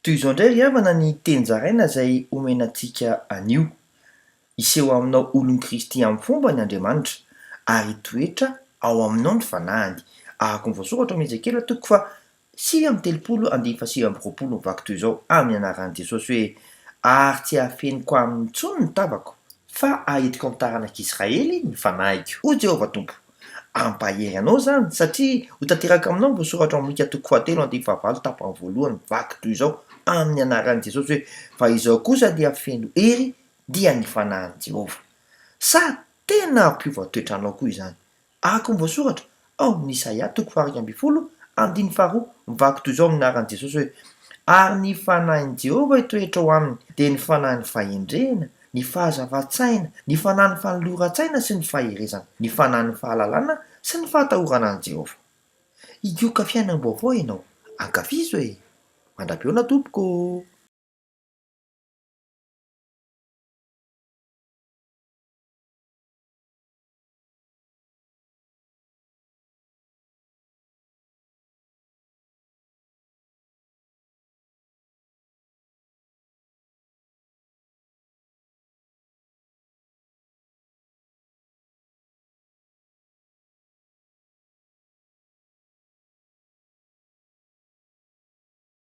Toy izao indray ry havana ny tenjaraina izay omenantsika anio. Iseho aminao olon Kristy amin'ny fomba ny Andriamanitra ary toetra ao aminao ny fanahiny. Araka ny voasoratra amin'izay kely toko fa 8:30 mivaky toy izao amin'ny anaran'i Jesosy hoe ary tsy hafeniko aminy intsony ny tavako fa ahitiko amin'ny taranak'Israely ny fanahiko. Ho Jehovah Tompo. Ampahery anao zany satria ho tanteraka aminao ny voasoratra amin'ny Luka 4:15 tapany voalohany vaky toy izao amin'ny anaran'i Jesosy hoe fa izao kosa dia feno hery dia ny fanahin'i Jehovah. Sa tena ampiova toetranao koa izany. Araka ny voasoratra ao amin'ny Isaia 1:2 mivaky toy izao amin'ny anaran'i Jesosy hoe ary ny fanahin'i Jehovah toetra ho aminy dia ny fanahin'ny fahendrena, ny fahazava-tsaina, ny fanahin'ny fanoloran-tsaina sy ny faherezana, ny fanahin'ny fahalalana sy ny fahatahorana an'i Jehovah. Higioka fiainam-baovao ianao, ankafizo e! Mandram-peona tompoko.